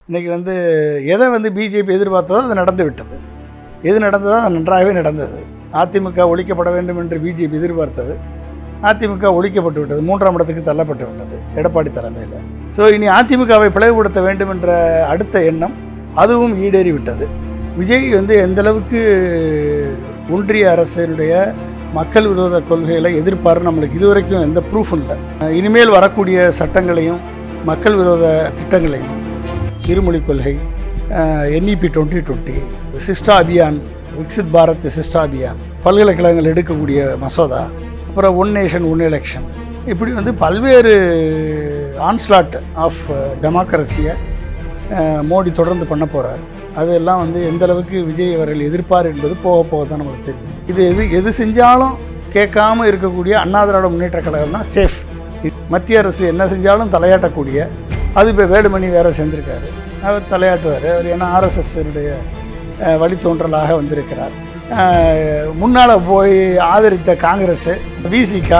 இன்றைக்கி எதை பிஜேபி எதிர்பார்த்ததோ அது நடந்து விட்டது. எது நடந்ததோ அது நன்றாகவே நடந்தது. அதிமுக ஒழிக்கப்பட வேண்டும் என்று பிஜேபி எதிர்பார்த்தது. அதிமுக ஒழிக்கப்பட்டு விட்டது, 3ஆம் இடத்துக்கு தள்ளப்பட்டு விட்டது எடப்பாடி தலைமையில். ஸோ இனி அதிமுகவை பிளவுபடுத்த வேண்டும் என்ற அடுத்த எண்ணம் அதுவும் ஈடேறி விட்டது. விஜய் எந்தளவுக்கு ஒன்றிய அரசினுடைய மக்கள் விரோத கொள்கைகளை எதிர்ப்பார் நம்மளுக்கு இதுவரைக்கும் எந்த ப்ரூஃபும் இல்லை. இனிமேல் வரக்கூடிய சட்டங்களையும் மக்கள் விரோத திட்டங்களையும், இருமொழிக் கொள்கை, NEP 2020, சிஸ்டா அபியான், விக்சித் பாரத் சிஸ்டா அபியான், பல்கலைக்கழகங்கள் எடுக்கக்கூடிய மசோதா, அப்புறம் ஒன் நேஷன் ஒன் எலெக்ஷன், இப்படி பல்வேறு ஆன்ஸ்லாட் ஆஃப் டெமோக்ரஸியை மோடி தொடர்ந்து பண்ண போகிறார். அதெல்லாம் எந்தளவுக்கு விஜய் அவர்கள் எதிர்ப்பார் என்பது போக போக தான் நம்மளுக்கு தெரியும். இது எது செஞ்சாலும் கேட்காமல் இருக்கக்கூடிய அண்ணா திராவிட முன்னேற்ற கழகம் தான் சேஃப். மத்திய அரசு என்ன செஞ்சாலும் தலையாட்டக்கூடிய, அது இப்போ வேலுமணி வேறு செஞ்சுருக்காரு, அவர் தலையாட்டுவார். அவர் ஏன்னா RSSனுடைய வழித்தோன்றலாக வந்திருக்கிறார். முன்னால் போய் ஆதரித்த காங்கிரஸ், VCK,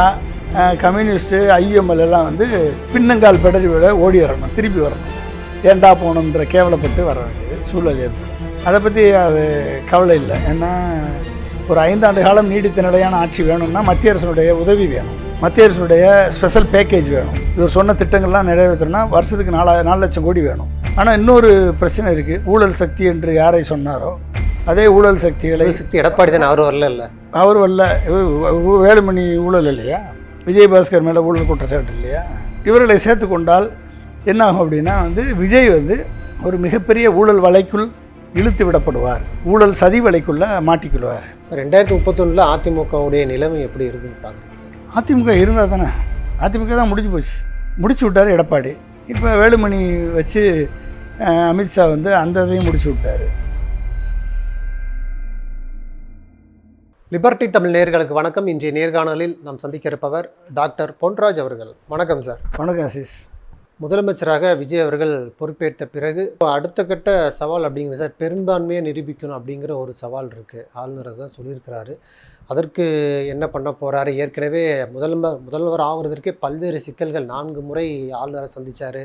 கம்யூனிஸ்ட்டு, IML எல்லாம் பின்னங்கால் பெடரி விட ஓடி வரணும், திருப்பி வரணும், ஏண்டா போகணுன்ற கேவலப்பட்டு வர வேண்டிய சூழல் ஏற்படும். அதை பற்றி அது கவலை இல்லை. ஏன்னா ஒரு 5 ஆண்டு காலம் நீடித்த நிலையான ஆட்சி வேணும்னா மத்திய அரசுடைய உதவி வேணும், மத்திய அரசுடைய ஸ்பெஷல் பேக்கேஜ் வேணும். இவர் சொன்ன திட்டங்கள்லாம் நிறைவேற்றணும்னா வருஷத்துக்கு 4 லட்சம் கோடி வேணும். ஆனால் இன்னொரு பிரச்சனை இருக்குது. ஊழல் சக்தி என்று யாரை சொன்னாரோ அதே ஊழல் சக்திகளை எடப்பாடி தான் அவர் வரல இல்லை, அவர் வரல. வேலுமணி ஊழல் இல்லையா, விஜயபாஸ்கர் மேலே ஊழல் குற்றச்சாட்டு இல்லையா, இவர்களை சேர்த்து கொண்டால் என்ன ஆகும் அப்படின்னா விஜய் ஒரு மிகப்பெரிய ஊழல் வலைக்குள் இழுத்து விடப்படுவார், ஊழல் சதி வலைக்குள்ளே மாட்டிக்கொள்வார். 2031 அதிமுகவுடைய நிலைமை எப்படி இருக்குன்னு பார்க்குறீங்க சார்? அதிமுக இருந்தால் தானே, அதிமுக தான் முடிஞ்சு போச்சு, முடிச்சு விட்டார் எடப்பாடி. இப்போ வேலுமணி வச்சு அமித்ஷா அந்த இதையும் முடிச்சு விட்டார். லிபர்டி தமிழ் நேயர்களுக்கு வணக்கம். இன்றைய நேர்காணலில் நாம் சந்திக்க இருப்பவர் டாக்டர் பொன்ராஜ் அவர்கள். வணக்கம் சார். வணக்கம் ஆசிஸ். முதலமைச்சராக விஜய் அவர்கள் பொறுப்பேற்ற பிறகு இப்போ அடுத்த கட்ட சவால் அப்படிங்கிறது சார், பெரும்பான்மையை நிரூபிக்கணும் அப்படிங்கிற ஒரு சவால் இருக்குது. ஆளுநர் தான் சொல்லியிருக்கிறாரு. அதற்கு என்ன பண்ண போகிறாரு? ஏற்கனவே முதல்வர் ஆகிறதுக்கே பல்வேறு சிக்கல்கள், 4 முறை ஆளுநரை சந்தித்தார்.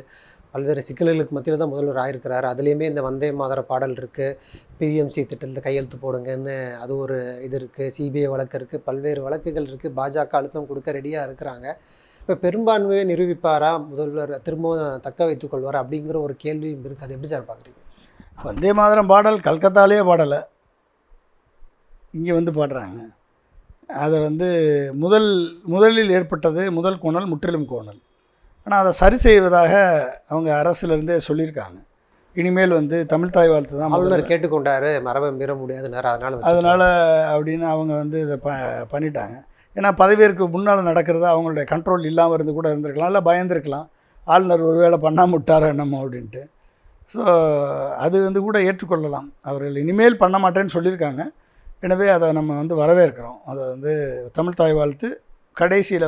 பல்வேறு சிக்கல்களுக்கு மத்தியில் தான் முதல்வர் ஆகிருக்கிறாரு. அதுலேயுமே இந்த வந்தே மாதர பாடல் இருக்குது, PMC திட்டத்தில் கையெழுத்து போடுங்கன்னு அது ஒரு இது இருக்குது, CBI வழக்கு இருக்குது, பல்வேறு வழக்குகள் இருக்குது. பாஜக அழுத்தம் கொடுக்க ரெடியாக இருக்கிறாங்க. இப்போ பெரும்பான்மையை நிரூபிப்பாரா முதல்வர், திரும்பவும் தக்க வைத்துக் கொள்வார் அப்படிங்கிற ஒரு கேள்வியும் இருக்குது. அது எப்படி சார் பார்க்குறீங்க? வந்தே மாதரம் பாடல் கல்கத்தாலேயே பாடலை, இங்கே பாடுறாங்க. அதை முதலில் ஏற்பட்டது முதல் கோணல் முற்றிலும் கோணல். ஆனால் அதை சரி செய்வதாக அவங்க அரசுலேருந்தே சொல்லியிருக்காங்க. இனிமேல் தமிழ் தாய் வாழ்த்து தான் ஆளுநர் கேட்டுக்கொண்டாரு, மரபை மீற முடியாதுன்னாரு, அதனால் அப்படின்னு அவங்க இதை பண்ணிட்டாங்க. ஏன்னா பதவியேற்கு முன்னால் நடக்கிறத அவங்களுடைய கண்ட்ரோல் இல்லாமல் இருந்து கூட இருந்திருக்கலாம், இல்லை பயந்துருக்கலாம், ஆளுநர் ஒருவேளை பண்ணாமல் விட்டாரோ என்னமோ அப்படின்ட்டு. ஸோ அது கூட ஏற்றுக்கொள்ளலாம். அவர்கள் இனிமேல் பண்ண மாட்டேன்னு சொல்லியிருக்காங்க. எனவே அதை நம்ம வரவேற்கிறோம். அதை தமிழ் தாய் வாழ்த்து கடைசியில்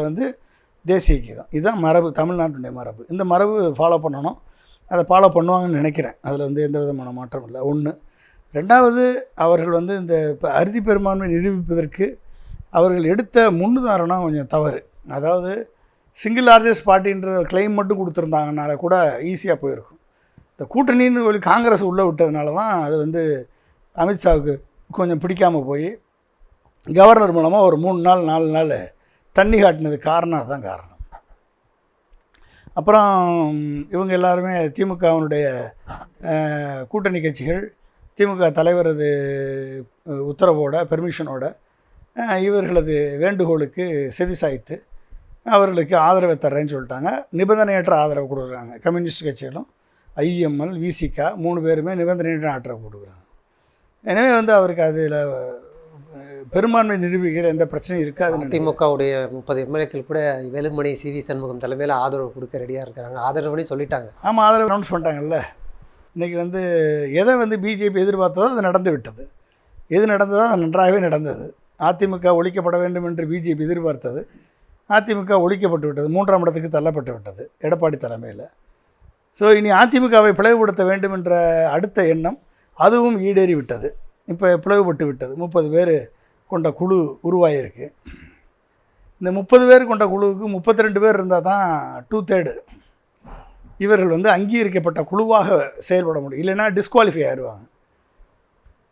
தேசிய கீதம், இதுதான் மரபு, தமிழ்நாட்டுடைய மரபு. இந்த மரபு ஃபாலோ பண்ணணும், அதை ஃபாலோ பண்ணுவாங்கன்னு நினைக்கிறேன். அதில் எந்த விதமான மாற்றம் இல்லை. 1. 2வது, அவர்கள் இந்த இப்போ அறுதி பெரும்பான்மை நிரூபிப்பதற்கு அவர்கள் எடுத்த முன்னுதாரணம் கொஞ்சம் தவறு. அதாவது சிங்கிள் லார்ஜஸ்ட் பார்ட்டின்ற கிளைம் மட்டும் கொடுத்துருந்தாங்கனால கூட ஈஸியாக போயிருக்கும். இந்த கூட்டணின்னு சொல்லி காங்கிரஸ் உள்ளே விட்டதுனால தான் அது அமித்ஷாவுக்கு கொஞ்சம் பிடிக்காமல் போய் கவர்னர் மூலமாக ஒரு 3 நாள் 4 நாள் தண்ணி காட்டினது காரணம், அதுதான் காரணம். அப்புறம் இவங்க எல்லாருமே திமுகவினுடைய கூட்டணி கட்சிகள், திமுக தலைவரது உத்தரவோட பெர்மிஷனோட இவர்களது வேண்டுகோளுக்கு செவிசாய்த்து அவர்களுக்கு ஆதரவை தர்றேன்னு சொல்லிட்டாங்க. நிபந்தனையற்ற ஆதரவு கொடுக்குறாங்க. கம்யூனிஸ்ட் கட்சிகளும் IML, VCK 3 பேருமே நிபந்தனையற்ற ஆதரவு கொடுக்குறாங்க. எனவே அவருக்கு அதில் பெரும்பான்மை நிரூபிக்கிற எந்த பிரச்சனையும் இருக்காது. திமுகவுடைய 30 MLAக்கள் கூட வேலுமணி, CV சண்முகம் தலைமையில் ஆதரவு கொடுக்க ரெடியாக இருக்கிறாங்க. ஆதரவுன்னு சொல்லிட்டாங்க. ஆமாம், ஆதரவு அனௌன்ஸ் பண்ணிட்டாங்கல்ல. இன்றைக்கி எதை பிஜேபி எதிர்பார்த்ததோ அது நடந்து விட்டது. எது நடந்ததோ அது நன்றாகவே நடந்தது. அதிமுக ஒழிக்கப்பட வேண்டும் என்று பிஜேபி எதிர்பார்த்தது. அதிமுக ஒழிக்கப்பட்டு விட்டது, 3ஆம் இடத்துக்கு தள்ளப்பட்டு விட்டது எடப்பாடி தலைமையில். ஸோ இனி அதிமுகவை பிளவுபடுத்த வேண்டும் என்ற அடுத்த எண்ணம் அதுவும் ஈடேறி விட்டது. இப்போ பிளவுபட்டு விட்டது. 30 பேர் கொண்ட குழு உருவாகிருக்கு. இந்த 30 பேர் கொண்ட குழுவுக்கு 32 பேர் இருந்தால் தான் 2/3. இவர்கள் வந்து அங்கீகரிக்கப்பட்ட குழுவாக செயல்பட முடியும். இல்லைன்னா டிஸ்குவாலிஃபை ஆயிடுவாங்க.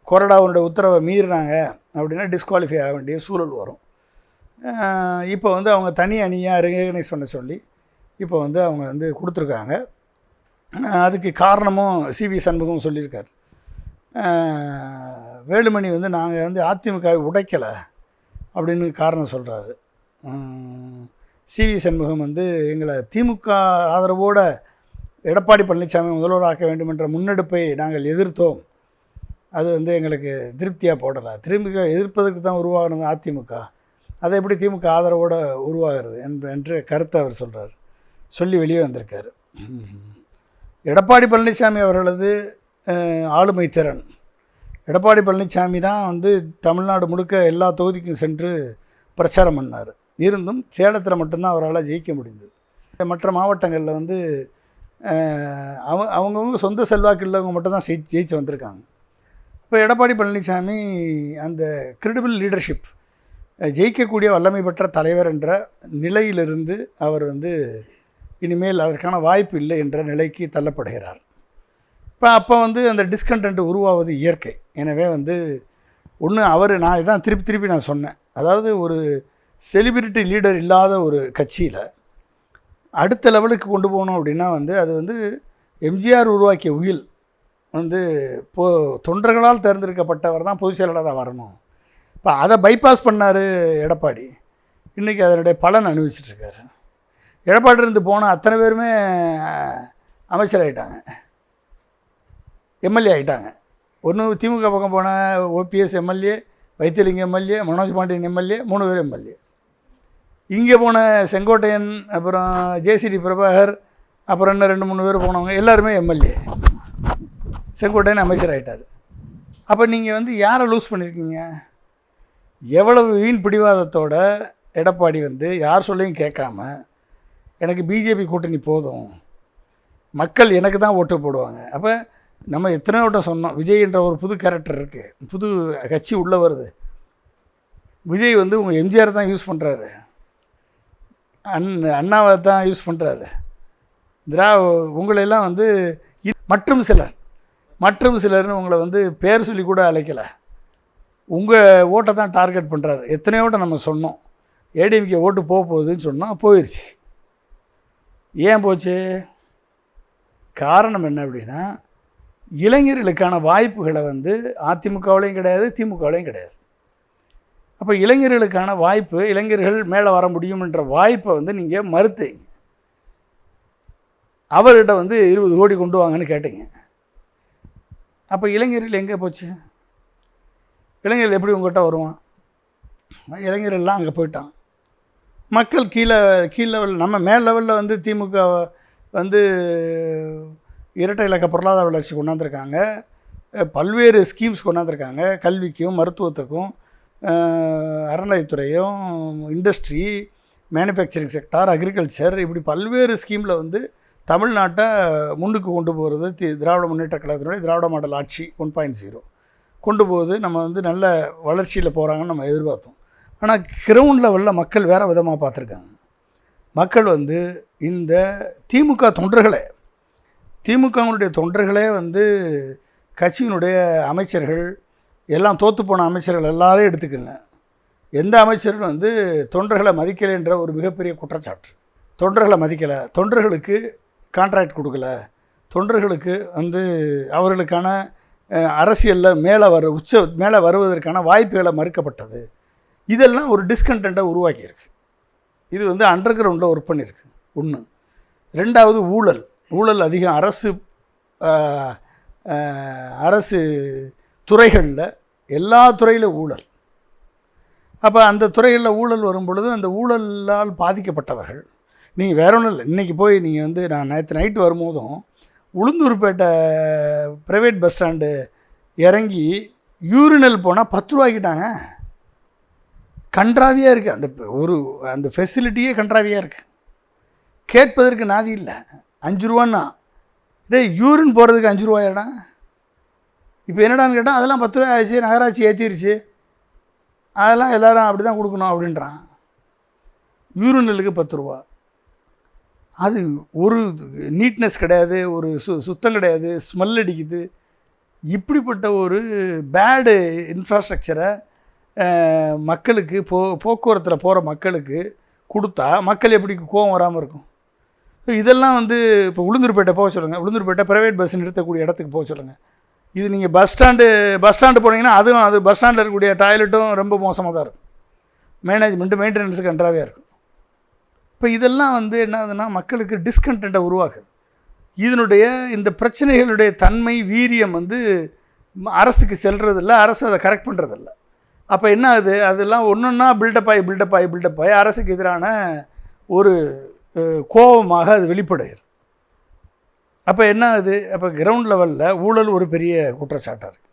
கொறடாவுடைய உத்தரவை மீறினாங்க அப்படின்னா டிஸ்குவாலிஃபை ஆக வேண்டிய சூழல் வரும். இப்போ வந்து அவங்க தனி அணியாக ரெகக்னைஸ் பண்ண சொல்லி இப்போ வந்து அவங்க வந்து கொடுத்துருக்காங்க. அதுக்கு காரணமும் சிவி சண்முகம் சொல்லியிருக்கார். வேலுமணி வந்து நாங்கள் வந்து அதிமுகவை உடைக்கலை அப்படின்னு காரணம் சொல்கிறாரு. சிவி சண்முகம் வந்து எங்களை திமுக ஆதரவோடு எடப்பாடி பழனிசாமி முதல்வராக்க வேண்டும் என்ற முன்னெடுப்பை நாங்கள் எதிர்த்தோம். அது வந்து எங்களுக்கு திருப்தியாக போடலை. திமுக எதிர்ப்பதற்கு தான் உருவாகினது அதிமுக. அதை எப்படி திமுக ஆதரவோடு உருவாகிறது என்று கருத்தை அவர் சொல்கிறார். சொல்லி வெளியே வந்திருக்கார். எடப்பாடி பழனிசாமி அவர்களது ஆளுமை திறன். எடப்பாடி பழனிசாமி தான் வந்து தமிழ்நாடு முழுக்க எல்லா தொகுதிக்கும் சென்று பிரச்சாரம் பண்ணார். இருந்தும் சேலத்தில் மட்டும்தான் அவரால் ஜெயிக்க முடிந்தது. மற்ற மாவட்டங்களில் வந்து அவங்கவுங்க சொந்த செல்வாக்கு உள்ளவங்க மட்டும்தான் ஜெயிச்சு வந்திருக்காங்க. இப்போ எடப்பாடி பழனிசாமி அந்த கிரெடிபிள் லீடர்ஷிப், ஜெயிக்கக்கூடிய வல்லமை பெற்ற தலைவர் என்ற நிலையிலிருந்து அவர் வந்து இனிமேல் அதற்கான வாய்ப்பு இல்லை என்ற நிலைக்கு தள்ளப்படுகிறார். அப்போ வந்து அந்த டிஸ்கண்டென்ட் உருவாவது இயற்கை. எனவே வந்து நான் இதான் திருப்பி நான் சொன்னேன். அதாவது ஒரு செலிபிரிட்டி லீடர் இல்லாத ஒரு கட்சியில் அடுத்த லெவலுக்கு கொண்டு போகணும் அப்படின்னா வந்து அது வந்து எம்ஜிஆர் உருவாக்கிய உயில் வந்து தொண்டர்களால் தேர்ந்தெடுக்கப்பட்டவர் தான் பொதுச் செயலாளராக வரணும். இப்போ அதை பைபாஸ் பண்ணார் எடப்பாடி. இன்றைக்கி அதனுடைய பலன் அனுபவிச்சிட்ருக்காரு. எடப்பாடியிருந்து போன அத்தனை பேருமே அமைச்சர் ஆகிட்டாங்க, எம்எல்ஏ ஆகிட்டாங்க. ஒன்று திமுக பக்கம் போன OPS MLA, Vaithilingam MLA, Manoj Pandian MLA, 3 பேர் எம்எல்ஏ. இங்கே போன செங்கோட்டையன், அப்புறம் ஜேசிடி பிரபாகர், அப்புறம் இன்னும் 2-3 பேர் போனவங்க எல்லாருமே எம்எல்ஏ. செங்கோட்டையன் அமைச்சர் ஆகிட்டார். அப்போ நீங்கள் வந்து யாரை லூஸ் பண்ணியிருக்கீங்க? எவ்வளவு வீண் பிடிவாதத்தோட எடப்பாடி வந்து யார் சொல்லையும் கேட்காம எனக்கு பிஜேபி கூட்டணி போதும், மக்கள் எனக்கு தான் ஓட்டு போடுவாங்க. அப்போ நம்ம எத்தனை வட்டம் சொன்னோம், விஜய் என்ற ஒரு புது கேரக்டர் இருக்குது, புது கட்சி உள்ளே வருது. விஜய் வந்து உங்கள் எம்ஜிஆர் தான் யூஸ் பண்ணுறாரு, அண்ணாவை தான் யூஸ் பண்ணுறாரு. உங்களெல்லாம் வந்து மற்றும் சிலர்னு உங்களை வந்து பேர் சொல்லி கூட அழைக்கலை, உங்கள் ஓட்டை தான் டார்கெட் பண்ணுறாரு. எத்தனையோ ஓட்டை நம்ம சொன்னோம், ஏடிஎம்கே ஓட்டு போகுதுன்னு சொன்னால் போயிடுச்சு. ஏன் போச்சு? காரணம் என்ன அப்படின்னா, இளைஞர்களுக்கான வாய்ப்புகளை வந்து அதிமுகவிலையும் கிடையாது, திமுகவிலையும் கிடையாது. அப்போ இளைஞர்களுக்கான வாய்ப்பு, இளைஞர்கள் மேலே வர முடியும் என்ற வாய்ப்பை வந்து நீங்கள் மறுத்தீங்க. அவர்கிட்ட வந்து 20 கோடி கொண்டு வாங்கன்னு கேட்டீங்க. அப்போ இளைஞர்கள் எங்கே போச்சு? இளைஞர்கள் எப்படி உங்கள்கிட்ட வருவான்? இளைஞர்கள்லாம் அங்கே போயிட்டான். மக்கள் கீழே லெவலில், நம்ம மேல் லெவலில் வந்து திமுக வந்து இரட்டை இலக்க பொருளாதார வளர்ச்சி கொண்டாந்துருக்காங்க, பல்வேறு ஸ்கீம்ஸ் கொண்டாந்துருக்காங்க. கல்விக்கும், மருத்துவத்துக்கும், அறநிலையத்துறையும், இண்டஸ்ட்ரி, மேனுஃபேக்சரிங் செக்டார், அக்ரிகல்ச்சர், இப்படி பல்வேறு ஸ்கீமில் வந்து தமிழ்நாட்டை முன்னுக்கு கொண்டு போகிறது திராவிட முன்னேற்ற கழகத்தினுடைய திராவிட மாடல் ஆட்சி 1.0 கொண்டு போகுது. நம்ம வந்து நல்ல வளர்ச்சியில் போகிறாங்கன்னு நம்ம எதிர்பார்த்தோம். ஆனால் கிரவுண்ட் லெவலில் மக்கள் வேறு விதமாக பார்த்துருக்காங்க. மக்கள் வந்து இந்த திமுகவினுடைய தொண்டர்களே வந்து கட்சியினுடைய அமைச்சர்கள் எல்லாம் தோற்றுப்போன அமைச்சர்கள் எல்லாரையும் எடுத்துக்கோங்க, எந்த அமைச்சரும் வந்து தொண்டர்களை மதிக்கலை என்ற ஒரு மிகப்பெரிய குற்றச்சாட்டு. தொண்டர்களை மதிக்கலை, தொண்டர்களுக்கு கான்ட்ராக்ட் கொடுக்கல, தொண்டர்களுக்கு வந்து அவர்களுக்கான அரசியலில் மேலே வருவதற்கான வாய்ப்புகளை மறுக்கப்பட்டது. இதெல்லாம் ஒரு டிஸ்கண்டென்ட்டை உருவாக்கியிருக்கு. இது வந்து அண்டர் கிரவுண்டில் ஒர்க் பண்ணியிருக்கு. 1. 2வது ஊழல் அதிகம். அரசு துறைகளில் எல்லா துறையிலும் ஊழல். அப்போ அந்த துறைகளில் ஊழல் வரும் பொழுது அந்த ஊழலால் பாதிக்கப்பட்டவர்கள், நீங்கள் வேற ஒன்றும் இல்லை, இன்றைக்கி போய் நீங்கள் வந்து நான் நேற்று நைட்டு வரும்போதும் உளுந்தூர்பேட்டை ப்ரைவேட் பஸ் ஸ்டாண்டு இறங்கி யூரினல் போனால் 10 ரூபாய்க்கிட்டாங்க. கன்றாவியாக இருக்குது. அந்த ஃபெசிலிட்டியே கன்றாவியாக இருக்குது. கேட்பதற்கு நாதி இல்லை. 5 ரூபான்னா யூரின் போகிறதுக்கு 5 ரூபாயாடா? இப்போ என்னடான்னு கேட்டால் அதெல்லாம் 10 ரூபாய் ஆயிடுச்சு, நகராட்சி ஏற்றிருச்சு, அதெல்லாம் எல்லோரும் அப்படி தான் கொடுக்கணும் அப்படின்றான். யூரினலுக்கு 10 ரூபா. அது ஒரு நீட்னஸ் கிடையாது, ஒரு சுத்தம் கிடையாது, ஸ்மெல் அடிக்குது. இப்படிப்பட்ட ஒரு பேடு இன்ஃப்ராஸ்ட்ரக்சரை மக்களுக்கு போக்குவரத்தில் போகிற மக்களுக்கு கொடுத்தா மக்கள் எப்படி கோவம் வராமல் இருக்கும்? ஸோ இதெல்லாம் வந்து இப்போ உளுந்தூர்பேட்டை போக சொல்லுங்கள், உளுந்தூர்பேட்டை ப்ரைவேட் பஸ் நிறுத்தக்கூடிய இடத்துக்கு போக சொல்லுங்கள். இது நீங்கள் பஸ் ஸ்டாண்டு போனீங்கன்னா அது பஸ் ஸ்டாண்டில் இருக்கக்கூடிய டாய்லெட்டும் ரொம்ப மோசமாக தான் இருக்கும். மெயின்டெனன்ஸுக்கு நன்றாகவே இருக்கும். இப்போ இதெல்லாம் வந்து என்ன ஆகுதுன்னா மக்களுக்கு டிஸ்கண்டென்ட்டை உருவாக்குது. இதனுடைய இந்த பிரச்சனைகளுடைய தன்மை வீரியம் வந்து அரசுக்கு செல்றதில்ல, அரசு அதை கரெக்ட் பண்ணுறதில்ல. அப்போ என்ன ஆகுது, அதெல்லாம் ஒன்றொன்னா பில்டப் ஆகி அரசுக்கு எதிரான ஒரு கோபமாக அது வெளிப்படுகிறது. அப்போ என்ன ஆகுது, அப்போ கிரவுண்ட் லெவலில் ஊழல் ஒரு பெரிய குற்றச்சாட்டாக இருக்குது.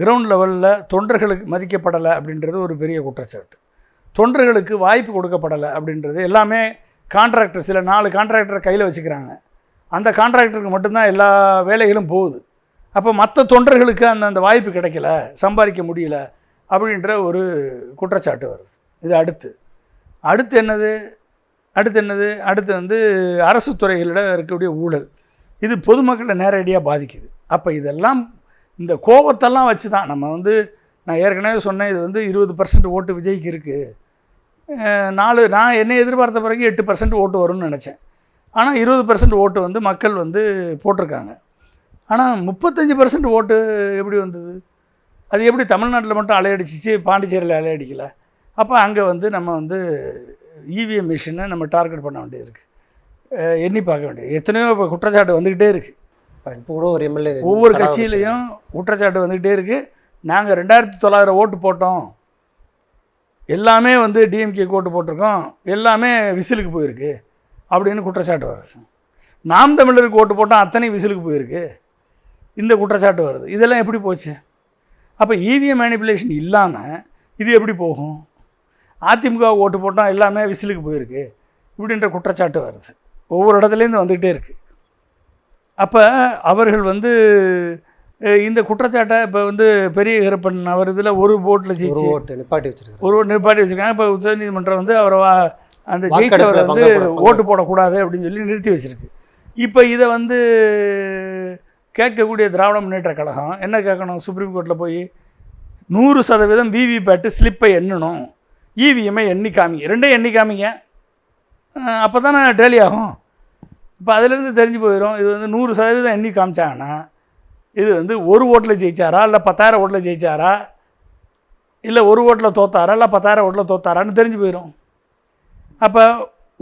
கிரவுண்ட் லெவலில் தொண்டர்களுக்கு மதிக்கப்படலை அப்படின்றது ஒரு பெரிய குற்றச்சாட்டு. தொண்டர்களுக்கு வாய்ப்பு கொடுக்கப்படலை அப்படின்றது எல்லாமே கான்ட்ராக்டர், சில 4 கான்ட்ராக்டரை கையில் வச்சுக்கிறாங்க. அந்த கான்ட்ராக்டருக்கு மட்டும்தான் எல்லா வேலைகளும் போகுது. அப்போ மற்ற தொண்டர்களுக்கு அந்த வாய்ப்பு கிடைக்கல, சம்பாதிக்க முடியல அப்படின்ற ஒரு குற்றச்சாட்டு வருது. இது அடுத்து என்னது வந்து அரசு துறைகளில் இருக்கக்கூடிய ஊழல். இது பொதுமக்களை நேரடியாக பாதிக்குது. அப்போ இதெல்லாம் இந்த கோபத்தெல்லாம் வச்சு தான் நம்ம வந்து, நான் ஏற்கனவே சொன்னேன், இது வந்து 20% ஓட்டு விஜய்க்கு இருக்குது. நான் என்னை எதிர்பார்த்த பிறகு 8% ஓட்டு வரும்னு நினச்சேன். ஆனால் 20% ஓட்டு வந்து மக்கள் வந்து போட்டிருக்காங்க. ஆனால் 35% ஓட்டு எப்படி வந்தது? அது எப்படி தமிழ்நாட்டில் மட்டும் அலையடிச்சிச்சு, பாண்டிச்சேரியில் அலையடிக்கலை? அப்போ அங்கே வந்து நம்ம வந்து இவிஎம் மிஷினை நம்ம டார்கெட் பண்ண வேண்டியது இருக்குது, எண்ணி பார்க்க வேண்டியது. எத்தனையோ இப்போ குற்றச்சாட்டு வந்துக்கிட்டே இருக்குது. இப்போ கூட ஒரு எம்எல்ஏ ஒவ்வொரு கட்சியிலையும் குற்றச்சாட்டு வந்துக்கிட்டே இருக்குது. நாங்கள் 2900 ஓட்டு போட்டோம், எல்லாமே வந்து டிஎம்கே ஓட்டு போட்டிருக்கோம், எல்லாமே விசிலுக்கு போயிருக்கு அப்படின்னு குற்றச்சாட்டு வருது. நாம் தமிழருக்கு ஓட்டு போட்டோம், அத்தனை விசிலுக்கு போயிருக்கு, இந்த குற்றச்சாட்டு வருது. இதெல்லாம் எப்படி போச்சு? அப்போ இவிஎம் மேனிப்புலேஷன் இல்லாமல் இது எப்படி போகும்? அதிமுக ஓட்டு போட்டோம், எல்லாமே விசிலுக்கு போயிருக்கு இப்படின்ற குற்றச்சாட்டு வருது. ஒவ்வொரு இடத்துலேருந்து வந்துக்கிட்டே இருக்குது. அப்போ அவர்கள் வந்து இந்த குற்றச்சாட்டை இப்போ வந்து பெரிய கருப்பன் அவர் இதில் ஒரு ஓட்டில் ஜெயிச்சு நிப்பாட்டி வச்சுருக்காங்க, ஒரு நிப்பாட்டி வச்சுருக்காங்க. இப்போ உச்சநீதிமன்றம் வந்து அவரை அந்த ஜெயிச்சவரை வந்து ஓட்டு போடக்கூடாது அப்படின்னு சொல்லி நிறுத்தி வச்சுருக்கு. இப்போ இதை வந்து கேட்கக்கூடிய திராவிட முன்னேற்ற கழகம் என்ன கேட்கணும்? சுப்ரீம் கோர்ட்டில் போய் 100% விவிபேட்டு ஸ்லிப்பை எண்ணணும், இவிஎம்ஐ எண்ணி காமிங்க, ரெண்டையும் எண்ணி காமிங்க, அப்போ தானே டேலி ஆகும். இப்போ அதிலேருந்து தெரிஞ்சு போயிடும். இது வந்து 100% எண்ணி காமிச்சாங்கன்னா இது வந்து ஒரு ஓட்டில் ஜெயிச்சாரா, இல்லை 10,000 ஓட்டில் ஜெயிச்சாரா, இல்லை ஒரு ஓட்டில் தோத்தாரா, இல்லை 10,000 ஓட்டில் தோத்தாரான்னு தெரிஞ்சு போயிடும். அப்போ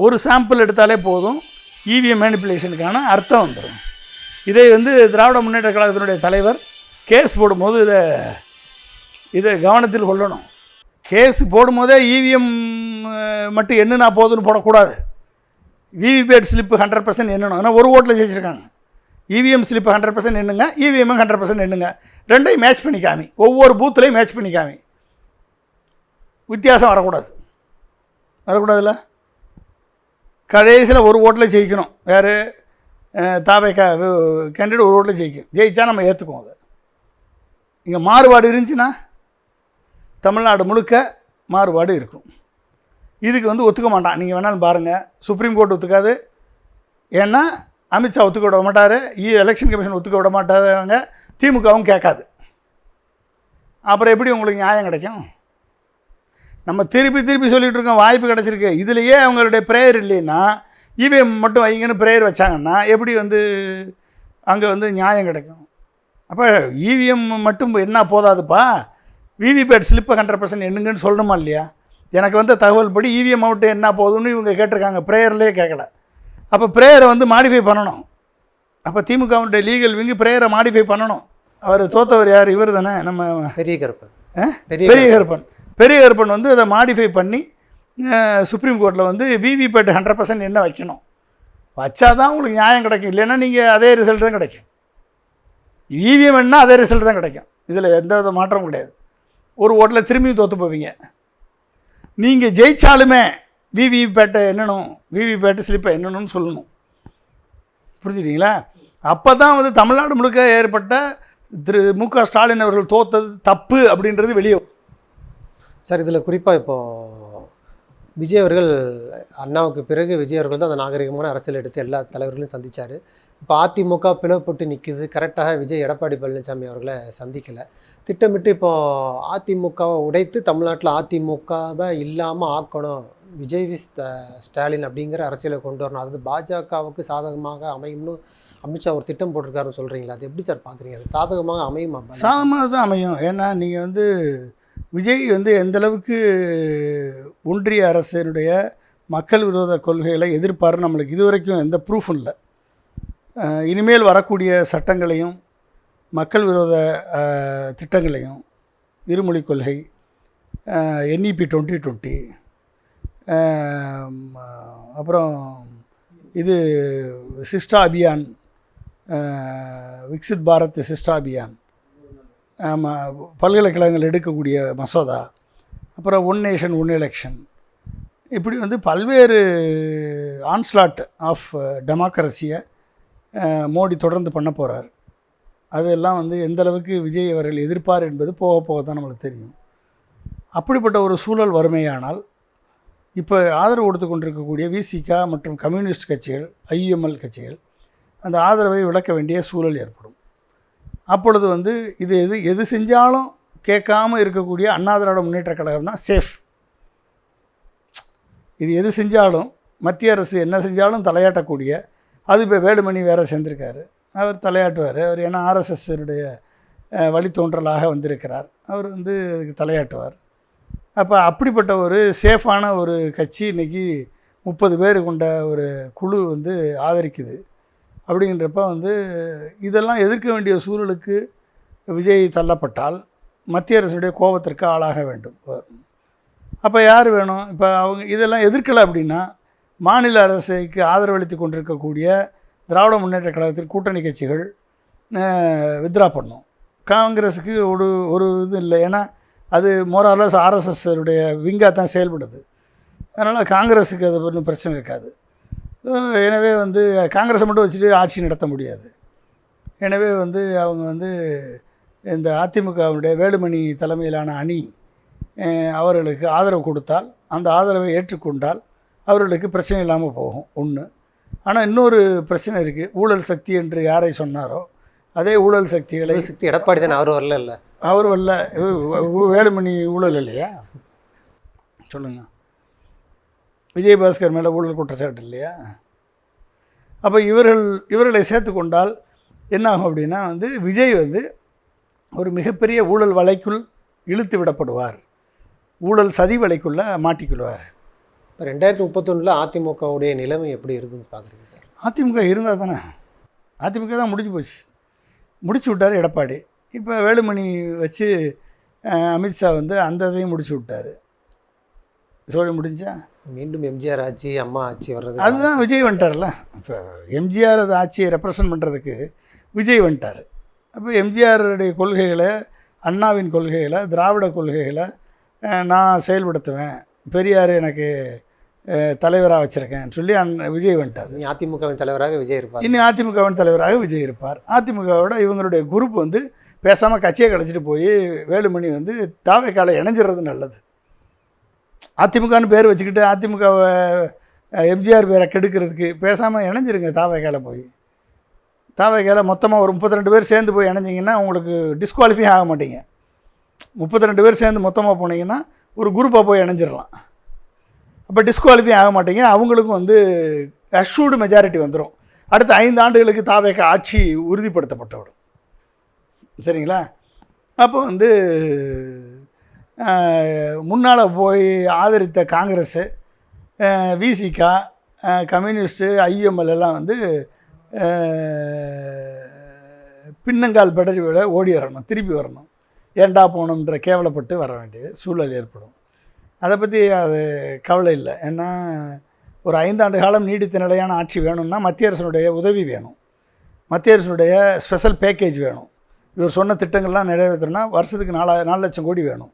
ஒரு சாம்பிள் எடுத்தாலே போதும், இவிஎம் மேனிப்புலேஷனுக்கான அர்த்தம் வந்துடும். இதை வந்து திராவிட முன்னேற்ற கழகத்தினுடைய தலைவர் கேஸ் போடும்போது இதை கவனத்தில் கொள்ளணும். கேஸ் போடும்போதே இவிஎம் மட்டும் எண்ணுனா போதுன்னு போடக்கூடாது. VVPAT slip 100% எண்ணணும். ஏன்னா ஒரு ஓட்டில் ஜெயிச்சிருக்காங்க. இவிஎம் ஸ்லிப்பு 100% எண்ணுங்க, இவிஎம் 100% எண்ணுங்க, ரெண்டையும் மேட்ச் பண்ணி காமி, ஒவ்வொரு பூத்துலையும் மேட்ச் பண்ணி காமி, வித்தியாசம் வரக்கூடாதுல்ல. கடைசியில் ஒரு ஓட்டில் ஜெயிக்கணும். வேறு தாவேக்கா கேண்டிடேட் ஒரு ஓட்டில் ஜெயிச்சா நம்ம ஏற்றுக்குவோம். அதை இங்கே மாறுபாடு இருந்துச்சுன்னா தமிழ்நாடு முழுக்க மாறுபாடு இருக்கும். இதுக்கு வந்து ஒத்துக்க மாட்டான். நீங்கள் வேணாலும் பாருங்கள், சுப்ரீம் கோர்ட் ஒத்துக்காது. ஏன்னா அமித்ஷா ஒத்துக்க விட மாட்டார், எலெக்ஷன் கமிஷன் ஒத்துக்க விட மாட்டாங்க, திமுகவும் கேட்காது. அப்புறம் எப்படி உங்களுக்கு நியாயம் கிடைக்கும்? நம்ம திருப்பி சொல்லிகிட்டு இருக்கோம், வாய்ப்பு கிடச்சிருக்கு. இதுலேயே அவங்களுடைய ப்ரேயர் இல்லைன்னா, இவிஎம் மட்டும் வைங்கன்னு ப்ரேயர் வச்சாங்கன்னா எப்படி வந்து அங்கே வந்து நியாயம் கிடைக்கும்? அப்போ இவிஎம் மட்டும் என்ன போதாதுப்பா, விவிபேட் ஸ்லிப்பை 100% எண்ணுங்கன்னு சொல்லணுமா இல்லையா? எனக்கு வந்து தகவல் படி இவிஎம் அவுட்டு என்ன போகுதுன்னு இவங்க கேட்டிருக்காங்க, ப்ரேயர்லேயே கேட்கல. அப்போ ப்ரேயரை வந்து மாடிஃபை பண்ணணும். அப்போ திமுகவுடைய லீகல் விங்கு ப்ரேயரை மாடிஃபை பண்ணணும். அவர் தோத்தவர் யார்? இவர் தானே, நம்ம பெரிய கருப்பன் வந்து அதை மாடிஃபை பண்ணி சுப்ரீம் கோர்ட்டில் வந்து விவிபேட் 100% என்ன வைக்கணும். வச்சா தான் உங்களுக்கு நியாயம் கிடைக்கும். இல்லைன்னா நீங்கள் அதே ரிசல்ட் தான் கிடைக்கும். இவிஎம் என்ன அதே ரிசல்ட் தான் கிடைக்கும். இதில் எந்த வித மாற்றமும் கிடையாது. ஒரு ஓட்டில் திரும்பியும் தோற்று போவீங்க. நீங்கள் ஜெயிச்சாலுமே விவிபேட்டை எண்ணணும், விவிபேட்டு ஸ்லிப்பை எண்ணணும்னு சொல்லணும். புரிஞ்சுட்டிங்களா? அப்போ தான் வந்து தமிழ்நாடு முழுக்க ஏற்பட்ட மு.க. ஸ்டாலின் அவர்கள் தோத்தது தப்பு அப்படின்றது வெளியே. சார், இதில் குறிப்பாக இப்போது விஜய் அவர்கள் அண்ணாவுக்கு பிறகு விஜய் அவர்கள் தான் அந்த நாகரிகமான அரசியல் எடுத்து எல்லா தலைவர்களையும் சந்திச்சார். இப்போ அதிமுக பிளவுபட்டு நிற்குது. கரெக்டாக விஜய் எடப்பாடி பழனிசாமி அவர்களை சந்திக்கலை. திட்டமிட்டு இப்போ அதிமுகவை உடைத்து தமிழ்நாட்டில் அதிமுகவை இல்லாமல் ஆக்கணும், விஜய் விஸ் ஸ்டாலின் அப்படிங்கிற அரசியலை கொண்டு வரணும், அது பாஜகவுக்கு சாதகமாக அமையும்னு அமித்ஷா ஒரு திட்டம் போட்டிருக்காருன்னு சொல்கிறீங்களா? அது எப்படி சார் பார்க்குறீங்க? அது சாதகமாக அமையுமா? சாதகமாக தான் அமையும். ஏன்னா நீங்கள் வந்து விஜய் வந்து எந்தளவுக்கு ஒன்றிய அரசினுடைய மக்கள் விரோத கொள்கைகளை எதிர்ப்பாருன்னு நம்மளுக்கு இதுவரைக்கும் எந்த ப்ரூஃபும் இல்லை. இனிமேல் வரக்கூடிய சட்டங்களையும் மக்கள் விரோத திட்டங்களையும், இருமொழிக் கொள்கை, NEP 2020, அப்புறம் இது சிஸ்டா அபியான், விக்சித் பாரத் சிஸ்டா அபியான், பல்கலைக்கழகங்கள் எடுக்கக்கூடிய மசோதா, அப்புறம் ஒன் நேஷன் ஒன் எலெக்ஷன், இப்படி வந்து பல்வேறு ஆன்ஸ்லாட் ஆஃப் டெமோக்ரஸியை மோடி தொடர்ந்து பண்ண போகிறார். அதெல்லாம் வந்து எந்தளவுக்கு விஜய் அவர்கள் எதிர்ப்பார் என்பது போக போக தான் நம்மளுக்கு தெரியும். அப்படிப்பட்ட ஒரு சூழல் வறுமையானால் இப்போ ஆதரவு கொடுத்து கொண்டிருக்கக்கூடிய விசிகா மற்றும் கம்யூனிஸ்ட் கட்சிகள், IUML கட்சிகள் அந்த ஆதரவை விளக்க வேண்டிய சூழல் ஏற்படும். அப்பொழுது வந்து இது எது செஞ்சாலும் கேட்காமல் இருக்கக்கூடிய அண்ணா திராவிட முன்னேற்ற கழகம் தான் சேஃப். இது எது செஞ்சாலும் மத்திய அரசு என்ன செஞ்சாலும் தலையாட்டக்கூடிய, அது இப்போ வேலுமணி வேறு சேர்ந்திருக்காரு, அவர் தலையாட்டுவார். அவர் ஏன்னா RSSனுடைய வழித்தோன்றலாக வந்திருக்கிறார், அவர் வந்து அதுக்கு தலையாட்டுவார். அப்போ அப்படிப்பட்ட ஒரு சேஃபான ஒரு கட்சி இன்றைக்கி 30 பேர் கொண்ட ஒரு குழு வந்து ஆதரிக்குது. அப்படிங்கிறப்ப வந்து இதெல்லாம் எதிர்க்க வேண்டிய சூழலுக்கு விஜய் தள்ளப்பட்டால் மத்திய அரசுடைய கோபத்திற்கு ஆளாக வேண்டும். அப்போ யார் வேணும்? இப்போ அவங்க இதெல்லாம் எதிர்க்கலை அப்படின்னா மாநில அரசுக்கு ஆதரவளித்து கொண்டிருக்கக்கூடிய திராவிட முன்னேற்ற கழகத்தில் கூட்டணி கட்சிகள் வித்ரா பண்ணும். காங்கிரஸுக்கு ஒரு இது இல்லை, ஏன்னா அது மோரார்லஸ் RSSனுடைய விங்காக தான் செயல்படுது. அதனால் காங்கிரஸுக்கு அது ஒன்றும் பிரச்சனை இருக்காது. எனவே வந்து காங்கிரஸை மட்டும் வச்சுட்டு ஆட்சி நடத்த முடியாது. எனவே வந்து அவங்க வந்து இந்த அதிமுகவுடைய வேலுமணி தலைமையிலான அணி அவர்களுக்கு ஆதரவு கொடுத்தால், அந்த ஆதரவை ஏற்றுக்கொண்டால் அவர்களுக்கு பிரச்சனை இல்லாமல் போகும் ஒன்று. ஆனால் இன்னொரு பிரச்சனை இருக்குது. ஊழல் சக்தி என்று யாரை சொன்னாரோ அதே ஊழல் சக்திகளை எடப்பாடி தான். அவர் வரல, இல்லை அவர் வரல, வேலுமணி ஊழல் இல்லையா? சொல்லுங்கள். விஜயபாஸ்கர் மேலே ஊழல் குற்றச்சாட்டு இல்லையா? அப்போ இவர்களை சேர்த்து கொண்டால் என்ன ஆகும் அப்படின்னா வந்து விஜய் வந்து ஒரு மிகப்பெரிய ஊழல் வலைக்குள் இழுத்து விடப்படுவார், ஊழல் சதி வலைக்குள்ளே மாட்டிக்கொள்வார். 2031 அதிமுகவுடைய நிலைமை எப்படி இருக்குன்னு பார்க்குறீங்க சார்? அதிமுக இருந்தால் தானே, அதிமுக தான் முடிஞ்சு போச்சு, முடிச்சு விட்டார் எடப்பாடி. இப்போ வேலுமணி வச்சு அமித்ஷா வந்து அந்த இதையும் முடிச்சு விட்டார். சொல்லி முடிஞ்சா மீண்டும் எம்ஜிஆர் ஆட்சி, அம்மா ஆட்சி வர்றது, அதுதான் விஜய் வந்துட்டார்ல. இப்போ எம்ஜிஆர் அது ஆட்சியை ரெப்ரசன்ட் பண்ணுறதுக்கு விஜய் வந்துட்டார். அப்போ எம்ஜிஆருடைய கொள்கைகளை, அண்ணாவின் கொள்கைகளை, திராவிட கொள்கைகளை நான் செயல்படுத்துவேன், பெரியார் எனக்கு தலைவராக வச்சுருக்கேன்னு சொல்லி விஜய் வந்துட்டார். அதிமுகவின் தலைவராக விஜய் இருப்பார். இன்னும் அதிமுகவின் தலைவராக விஜய் இருப்பார். அதிமுகவோட இவங்களுடைய குரூப் வந்து பேசாமல் கட்சியை கழிச்சிட்டு போய் வேலுமணி வந்து தாவேக்கால இணைஞ்சிடுறது நல்லது. அதிமுகன்னு பேர் வச்சுக்கிட்டு அதிமுகவை எம்ஜிஆர் பேரை கெடுக்கிறதுக்கு பேசாமல் இணைஞ்சிருங்க. தாவேக்கால போய் தாவேக்கால மொத்தமாக ஒரு 32 பேர் சேர்ந்து போய் இணைஞ்சிங்கன்னா உங்களுக்கு டிஸ்குவாலிஃபை ஆக மாட்டீங்க. 32 பேர் சேர்ந்து மொத்தமாக போனீங்கன்னா ஒரு குரூப்பாக போய் இணைஞ்சிடலாம். அப்போ டிஸ்குவாலிஃபை ஆக மாட்டீங்க. அவங்களுக்கும் வந்து அஷ்யூர்டு மெஜாரிட்டி வந்துடும். அடுத்த 5 ஆண்டுகளுக்கு தாவேக்கா ஆட்சி உறுதிப்படுத்தப்பட்டுவிடும். சரிங்களா? அப்போ வந்து முன்னால் போய் ஆதரித்த காங்கிரஸு, விசிகா, கம்யூனிஸ்ட்டு, IUML எல்லாம் வந்து பின்னங்கால் பெடரி விட ஓடி வரணும், திருப்பி வரணும், ஏண்டா போகணுன்ற கேவலப்பட்டு வர வேண்டிய சூழல் ஏற்படும். அதை பற்றி அது கவலை இல்லை. ஏன்னா ஒரு 5 ஆண்டு காலம் நீடித்த நிலையான ஆட்சி வேணும்னா மத்திய அரசனுடைய உதவி வேணும், மத்திய அரசுடைய ஸ்பெஷல் பேக்கேஜ் வேணும். இவர் சொன்ன திட்டங்கள்லாம் நிறைவேற்றணும்னா வருஷத்துக்கு 4 லட்சம் கோடி வேணும்.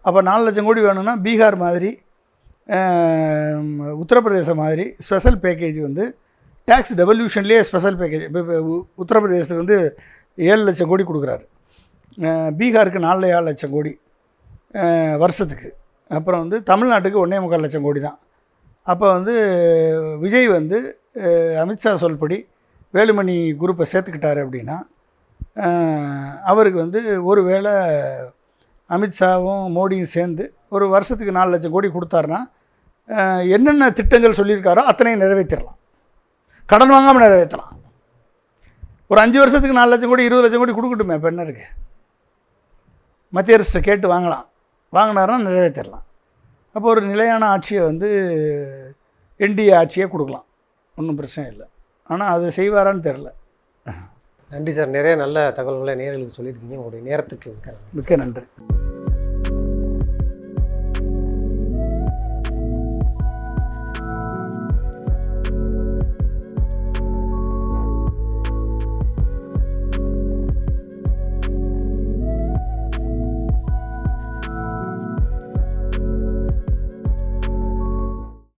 அப்போ 4 லட்சம் கோடி வேணும்னா பீகார் மாதிரி, உத்தரப்பிரதேசம் மாதிரி ஸ்பெஷல் பேக்கேஜ் வந்து டேக்ஸ் டெவல்யூஷன்லேயே ஸ்பெஷல் பேக்கேஜ். இப்போ உத்தரப்பிரதேசத்துக்கு வந்து 7 லட்சம் கோடி கொடுக்குறாரு, பீகாருக்கு 4 லட்சம் கோடி வருஷத்துக்கு அப்புறம் வந்து தமிழ்நாட்டுக்கு 1.25 லட்சம் கோடி தான். அப்போ வந்து விஜய் வந்து அமித்ஷா சொல்படி வேலுமணி குரூப்பை சேர்த்துக்கிட்டாரு அப்படின்னா அவருக்கு வந்து ஒரு வேளை அமித்ஷாவும் மோடியும் சேர்ந்து ஒரு வருஷத்துக்கு 4 லட்சம் கோடி கொடுத்தாருன்னா என்னென்ன திட்டங்கள் சொல்லியிருக்காரோ அத்தனையும் நிறைவேற்றிடலாம். கடன் வாங்காமல் நிறைவேற்றலாம். ஒரு 5 வருஷத்துக்கு 4 லட்சம் கோடி 20 லட்சம் கோடி கொடுக்கட்டுமே, இப்போ என்ன இருக்குது? மத்திய அரசு கேட்டு வாங்கினாருன்னா நிறைவேற்றிடலாம். அப்போ ஒரு நிலையான ஆட்சியை வந்து என்டிஏ ஆட்சியை கொடுக்கலாம், ஒன்றும் பிரச்சனை இல்லை. ஆனால் அது செய்வாரான்னு தெரில. நன்றி சார், நிறைய நல்ல தகவல்களை நேயர்களுக்கு சொல்லியிருக்கீங்க. உங்களுடைய நேரத்துக்கு மிக்க நன்றி.